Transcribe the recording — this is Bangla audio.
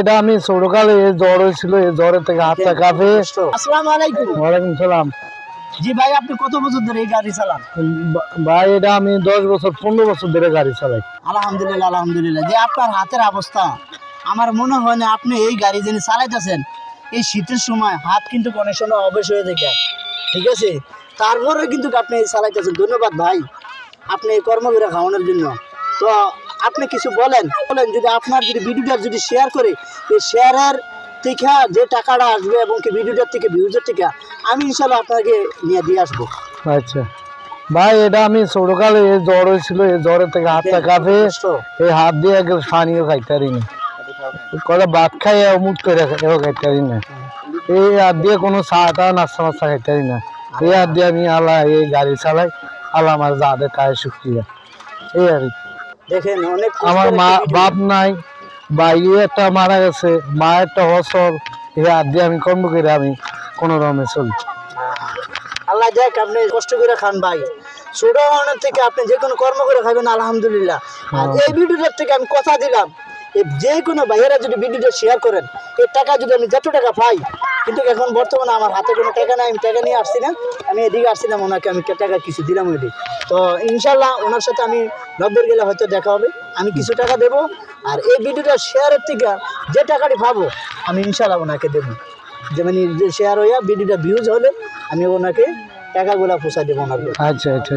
এটা আমি ছোটকালে জ্বর হয়েছিল, এই জ্বরের থেকে হাতটা কাঁপে। আসসালামু আলাইকুম। ওয়ালাইকুম সালাম। জি ভাই, আপনি কত বছর ধরে এই গাড়ি চালান? ভাই এটা আমি 10 বছর 15 বছর ধরে গাড়ি চালাই। আলহামদুলিল্লাহ আলহামদুলিল্লাহ। যে আপনার হাতের অবস্থা, আমার মনে হয় না আপনি এই গাড়ি যিনি চালাইতেছেন এই শীতের সময় হাত কিন্তু অনেক সময় অবশ হয়ে যায়, ঠিক আছে? তারপরে কিন্তু আপনি এই চালাইতেছেন। ধন্যবাদ ভাই, আপনি এই কর্ম করে খাওয়ানোর জন্য। তো আপনি কিছু বলেন যদি আপনার যদি ভিডিওটা যদি শেয়ার করে, এই শেয়ারের থেকে যে টাকাটা আসবে এবং কি ভিডিওটার থেকে ভিউজের থেকে আমি ইনশাল্লাহ আপনাকে নিয়ে দিয়ে আসবো। আচ্ছা ভাই, এটা আমি ছোটকালে জ্বর হয়েছিল, এই জ্বরের থেকে হাতটা কাঁপে। এই হাত দিয়ে একদম পানিও খাইতে পারি না, কটা ভাত খাই মুট করে খাইতে পারি না। এই হাত দিয়ে কোনো চা নাস্তা মাস্তা খাইতে পারি না। এই হাত দিয়ে আমি আল্লাহ এই গাড়ি চালাই। আল্লাহ আমার যাদের তাই শুক্রিয়া। এই আর কি। দেখেন অনেক আমার মা বাপ নাই, ভাই একটা মারা গেছে, মা একটা অসল। এই হাত দিয়ে আমি কর্ম করে আমি কোনো রকমে চলি। আল্লাহ দেখ আপনি কষ্ট করে খান ভাই। ছোট মানুষ থেকে আপনি যে কোনো কর্ম করে খাবেন আলহামদুলিল্লাহ। আর এই ভিডিওটার থেকে আমি কথা দিলাম, যে কোনো ভাইয়েরা যদি ভিডিওটা শেয়ার করেন, এই টাকা যদি আমি যত টাকা পাই, কিন্তু এখন বর্তমানে আমার হাতে কোনো টাকা নাই, আমি টাকা নিয়ে আসছি না। আমি এদিকে আসছিলাম, ওনাকে আমি টাকা কিছু দিলাম ওইদিকে। তো ইনশাল্লাহ ওনার সাথে আমি নব্বর গেলে হয়তো দেখা হবে, আমি কিছু টাকা দেবো। আর এই ভিডিওটা শেয়ারের থেকে যে টাকাটি পাবো আমি ইনশাল্লাহ ওনাকে দেবো। যেমন শেয়ার হইয়া ভিডিওটা ভিউজ হলে আমি ওনাকে টাকাগুলা পৌঁছাই দেবো ওনাকে। আচ্ছা আচ্ছা।